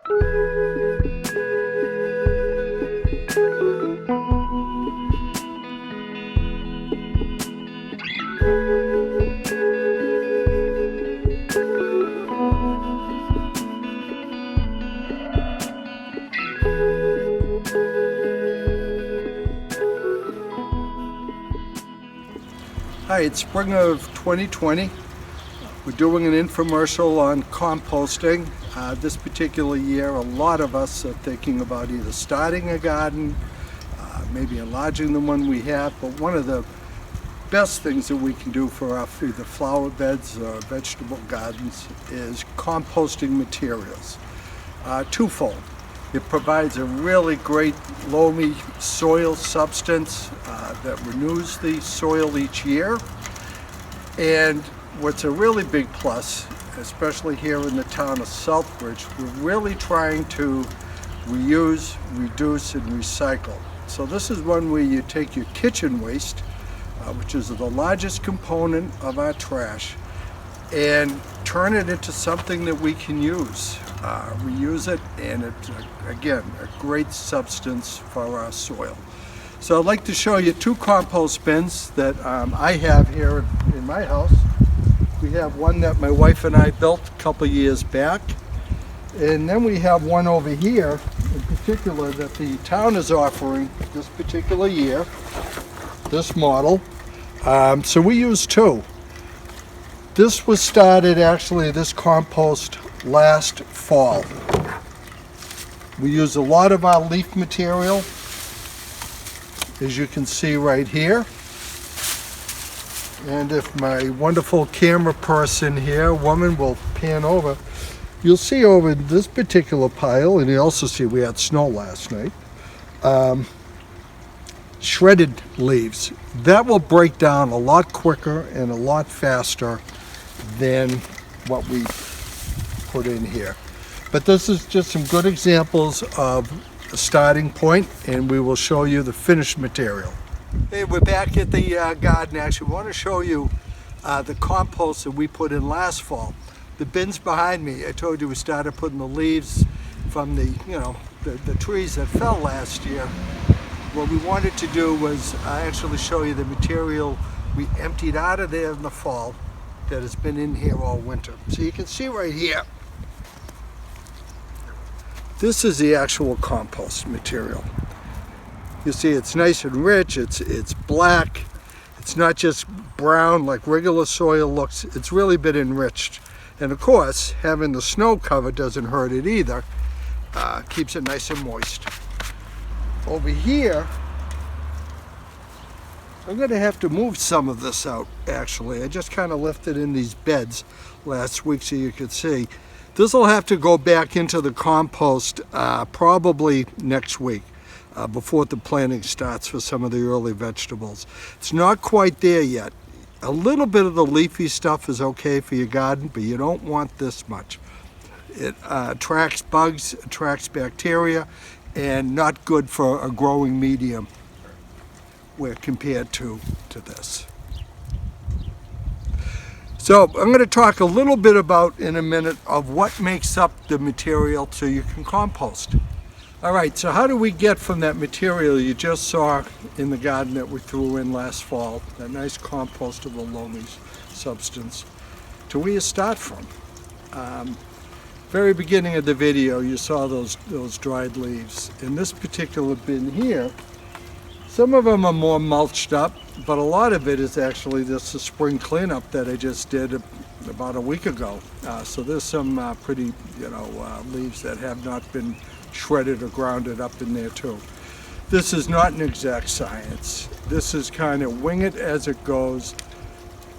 Hi, it's spring of 2020. We're doing an infomercial on composting. This particular year, a lot of us are thinking about either starting a garden, maybe enlarging the one we have, but one of the best things that we can do for our either flower beds or vegetable gardens is composting materials. Twofold. It provides a really great loamy soil substance that renews the soil each year. And what's a really big plus, especially here in the town of Southbridge, we're really trying to reuse, reduce, and recycle. So this is one where you take your kitchen waste, which is the largest component of our trash, and turn it into something that we can use. Reuse it, and it's, again, a great substance for our soil. So I'd like to show you two compost bins that I have here in my house. We have one that my wife and I built a couple years back, and then we have one over here in particular that the town is offering this particular year, this model. So we use two. This was started, actually, this compost last fall. We use a lot of our leaf material, as you can see right here. And if my wonderful camera person here, woman, will pan over, you'll see over this particular pile, and you also see we had snow last night, shredded leaves. That will break down a lot quicker and a lot faster than what we put in here. But this is just some good examples of a starting point, and we will show you the finished material. Hey, we're back at the garden. Actually, we want to show you the compost that we put in last fall. The bins behind me, I told you we started putting the leaves from the trees that fell last year. What we wanted to do was actually show you the material we emptied out of there in the fall that has been in here all winter. So you can see right here, this is the actual compost material. You see it's nice and rich, it's black, it's not just brown like regular soil looks, it's really been enriched. And of course, having the snow cover doesn't hurt it either, keeps it nice and moist. Over here, I'm going to have to move some of this out, actually. I just kind of left it in these beds last week so you could see. This will have to go back into the compost probably next week before the planting starts for some of the early vegetables. It's not quite there yet. A little bit of the leafy stuff is okay for your garden, but you don't want this much. It attracts bugs, attracts bacteria, and not good for a growing medium where compared to this. So I'm going to talk a little bit about in a minute of what makes up the material so you can compost. All right, so how do we get from that material you just saw in the garden that we threw in last fall, that nice compostable loamy substance, to where you start from? Very beginning of the video, you saw those dried leaves. In this particular bin here, some of them are more mulched up, but a lot of it is actually just a spring cleanup that I just did about a week ago. So there's some pretty, leaves that have not been shredded or grounded up in there too. This is not an exact science. This is kind of wing it as it goes.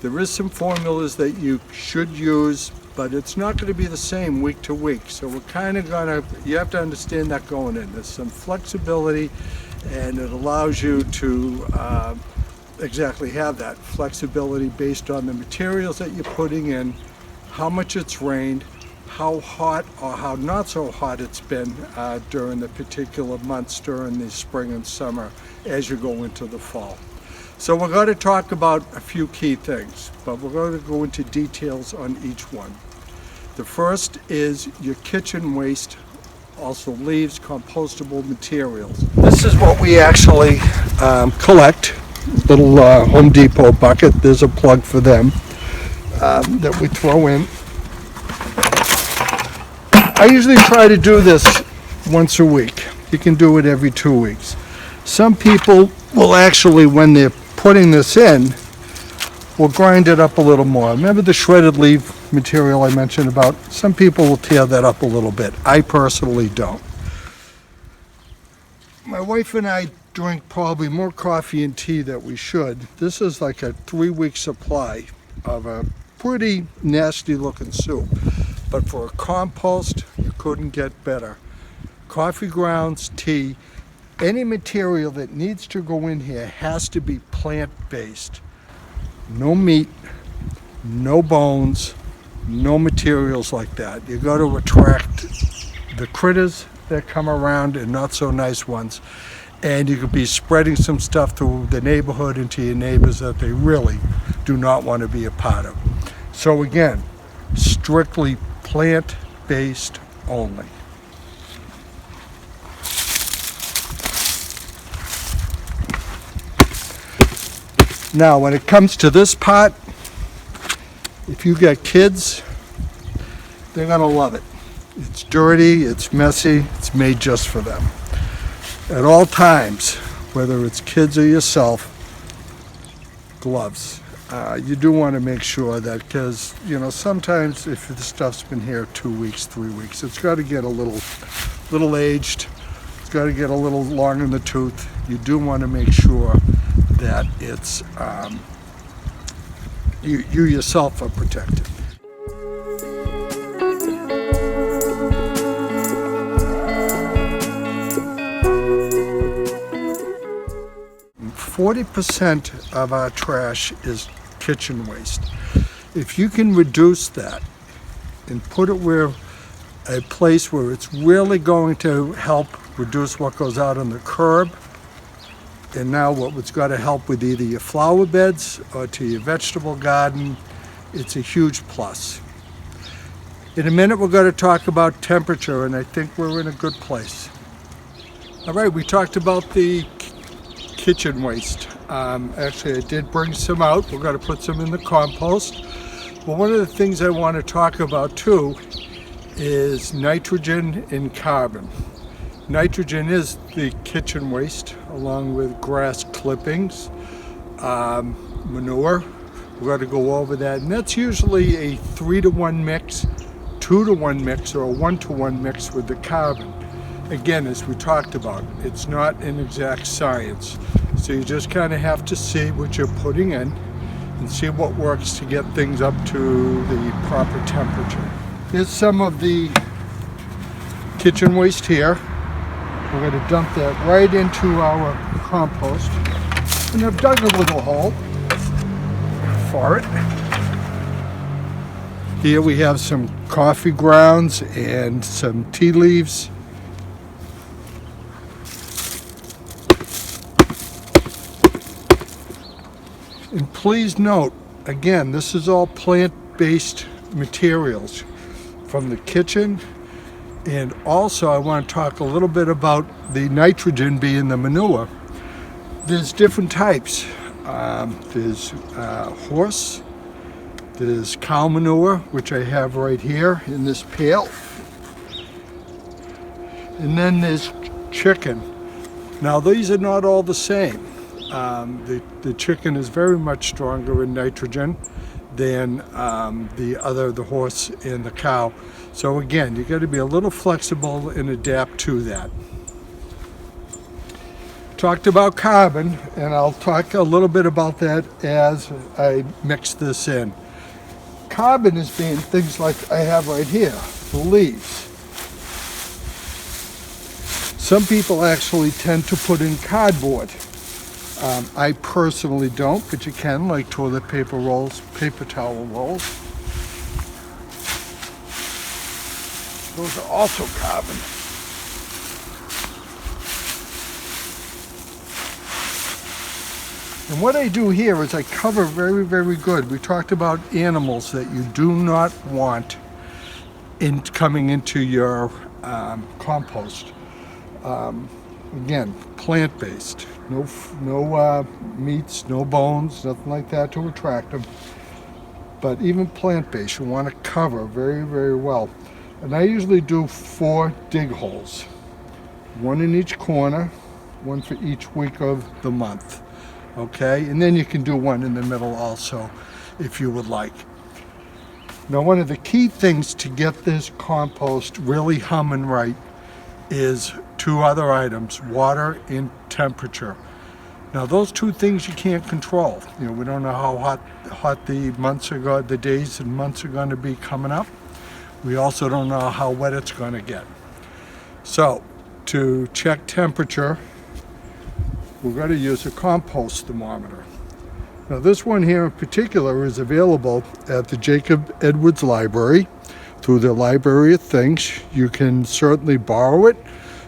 There is some formulas that you should use, but it's not going to be the same week to week. So we're kind of you have to understand that going in. There's some flexibility, and it allows you to exactly have that flexibility based on the materials that you're putting in, how much it's rained, how hot or how not so hot it's been during the particular months during the spring and summer as you go into the fall. So we're going to talk about a few key things, but we're going to go into details on each one. The first is your kitchen waste also leaves, compostable materials. This is what we actually collect. Little Home Depot bucket. There's a plug for them that we throw in. I usually try to do this once a week. You can do it every 2 weeks. Some people will actually, when they're putting this in, will grind it up a little more. Remember the shredded leaf material I mentioned about? Some people will tear that up a little bit. I personally don't. My wife and I drink probably more coffee and tea than we should. This is like a 3-week supply of a pretty nasty looking soup. But for a compost, you couldn't get better. Coffee grounds, tea, any material that needs to go in here has to be plant-based. No meat, no bones, no materials like that. You got to attract the critters that come around and not so nice ones. And you could be spreading some stuff through the neighborhood and to your neighbors that they really do not want to be a part of. So again, strictly plant-based only. Now, when it comes to this pot, if you got kids, they're going to love it. It's dirty, it's messy, it's made just for them. At all times, whether it's kids or yourself, gloves. You do want to make sure that, because, you know, sometimes if the stuff's been here 2 weeks, 3 weeks, it's got to get a little aged. It's got to get a little long in the tooth. You do want to make sure that it's you yourself are protected. And 40% of our trash is kitchen waste. If you can reduce that and put it where a place where it's really going to help reduce what goes out on the curb, and now what's got to help with either your flower beds or to your vegetable garden, it's a huge plus. In a minute we're going to talk about temperature, and I think we're in a good place. All right, we talked about the kitchen waste. Actually, I did bring some out. We're going to put some in the compost. But one of the things I want to talk about too is nitrogen and carbon. Nitrogen is the kitchen waste, along with grass clippings, manure. We're going to go over that, and that's usually a 3-to-1 mix, 2-to-1 mix, or a 1-to-1 mix with the carbon. Again, as we talked about, it's not an exact science, so you just kind of have to see what you're putting in and see what works to get things up to the proper temperature. Here's some of the kitchen waste here. We're going to dump that right into our compost. And I've dug a little hole for it. Here we have some coffee grounds and some tea leaves. And please note, again, this is all plant-based materials from the kitchen. And also I want to talk a little bit about the nitrogen being the manure. There's different types. There's horse, there's cow manure, which I have right here in this pail. And then there's chicken. Now these are not all the same. The chicken is very much stronger in nitrogen than the horse and the cow. So again, you got to be a little flexible and adapt to that. Talked about carbon, and I'll talk a little bit about that as I mix this in. Carbon is being things like I have right here, the leaves. Some people actually tend to put in cardboard. I personally don't, but you can, like toilet paper rolls, paper towel rolls. Those are also carbon. And what I do here is I cover very, very good. We talked about animals that you do not want coming into your compost. Again, plant-based, no meats, no bones, nothing like that to attract them. But even plant-based, you want to cover very, very well. And I usually do 4 dig holes, 1 in each corner, 1 for each week of the month. Okay, and then you can do 1 in the middle also, if you would like. Now, one of the key things to get this compost really humming right is 2 other items, water and temperature. Now, those 2 things you can't control. You know, we don't know how hot the days and months are going to be coming up. We also don't know how wet it's going to get. So, to check temperature, we're going to use a compost thermometer. Now, this one here in particular is available at the Jacob Edwards Library through the Library of Things. You can certainly borrow it,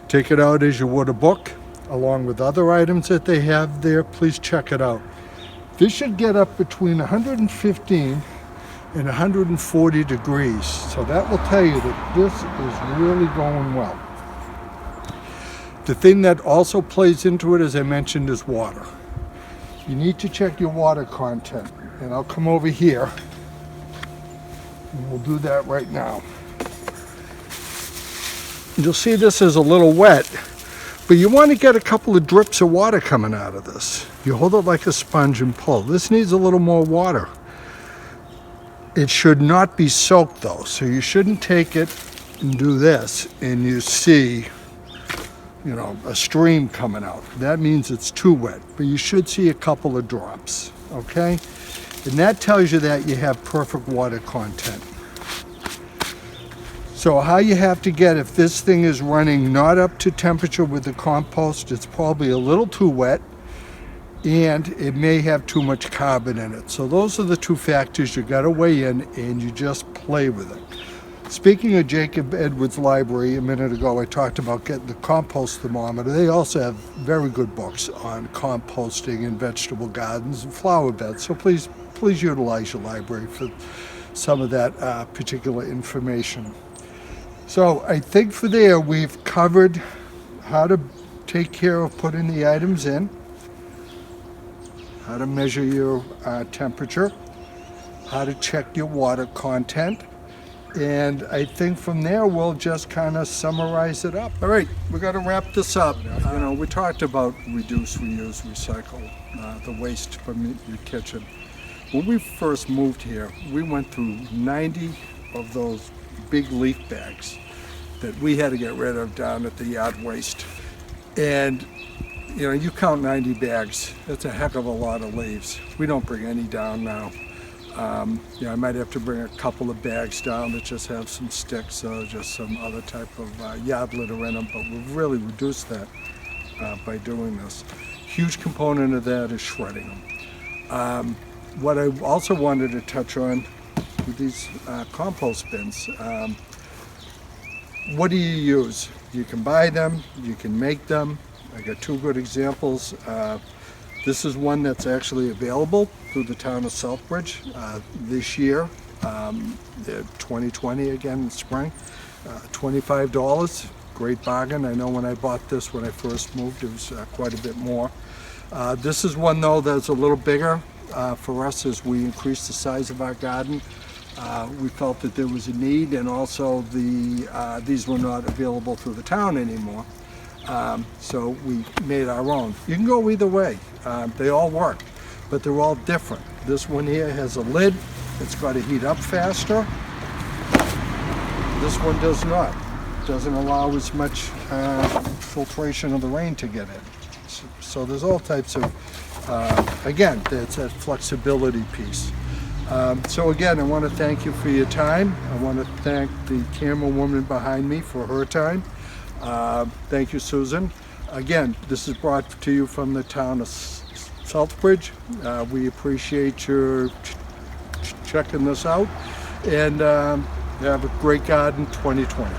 take it out as you would a book, along with other items that they have there. Please check it out. This should get up between 115 and 140 degrees. So that will tell you that this is really going well. The thing that also plays into it, as I mentioned, is water. You need to check your water content. And I'll come over here and we'll do that right now. You'll see this is a little wet, but you want to get a couple of drips of water coming out of this. You hold it like a sponge and pull. This needs a little more water. It should not be soaked though, so you shouldn't take it and do this and you see, you know, a stream coming out. That means it's too wet, but you should see a couple of drops, okay? And that tells you that you have perfect water content. So how you have to get, if this thing is running not up to temperature with the compost, it's probably a little too wet and it may have too much carbon in it. So those are the 2 factors you gotta weigh in and you just play with it. Speaking of Jacob Edwards Library, a minute ago I talked about getting the compost thermometer. They also have very good books on composting and vegetable gardens and flower beds. So please utilize your library for some of that particular information. So I think for there we've covered how to take care of putting the items in, how to measure your temperature, how to check your water content. And I think from there we'll just kind of summarize it up. All right, we got to wrap this up. You know, we talked about reduce, reuse, recycle, the waste from your kitchen. When we first moved here, we went through 90 of those big leaf bags that we had to get rid of down at the yard waste. And you know, you count 90 bags, that's a heck of a lot of leaves. We don't bring any down now. You know, I might have to bring a couple of bags down that just have some sticks or just some other type of yard litter in them, but we've really reduced that by doing this. Huge component of that is shredding them. What I also wanted to touch on with these compost bins, what do you use? You can buy them, you can make them. I got 2 good examples. This is one that's actually available through the town of Southbridge this year, 2020 again in spring, $25, great bargain. I know when I bought this when I first moved it was quite a bit more. This is one though that's a little bigger for us as we increased the size of our garden. We felt that there was a need, and also these were not available through the town anymore. So we made our own. You can go either way. They all work, but they're all different. This one here has a lid. It's got to heat up faster. This one does not. Doesn't allow as much filtration of the rain to get in. So there's all types of, again, it's that flexibility piece. So again, I want to thank you for your time. I want to thank the camera woman behind me for her time. Thank you, Susan. Again, this is brought to you from the town of Southbridge. We appreciate your checking this out, and have a great garden 2020.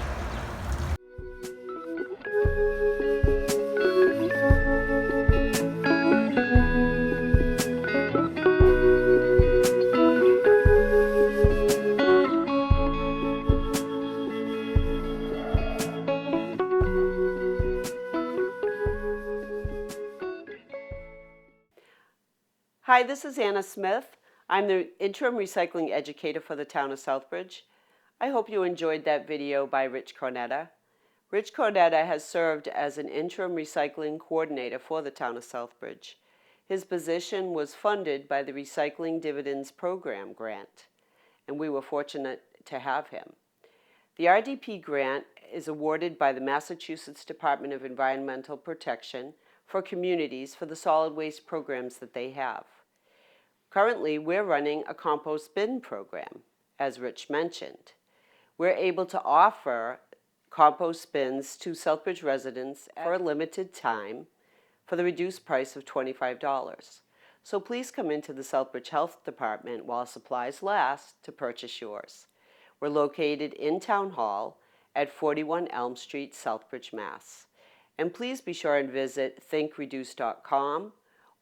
Hi, this is Anna Smith. I'm the interim recycling educator for the town of Southbridge. I hope you enjoyed that video by Rich Cornetta. Rich Cornetta has served as an interim recycling coordinator for the town of Southbridge. His position was funded by the Recycling Dividends Program grant, and we were fortunate to have him. The RDP grant is awarded by the Massachusetts Department of Environmental Protection for communities for the solid waste programs that they have. Currently, we're running a compost bin program, as Rich mentioned. We're able to offer compost bins to Southbridge residents for a limited time for the reduced price of $25. So please come into the Southbridge Health Department while supplies last to purchase yours. We're located in Town Hall at 41 Elm Street, Southbridge, Mass. And please be sure and visit thinkreduce.com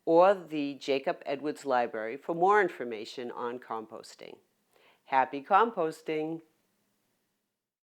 or the Jacob Edwards Library for more information on composting. Happy composting!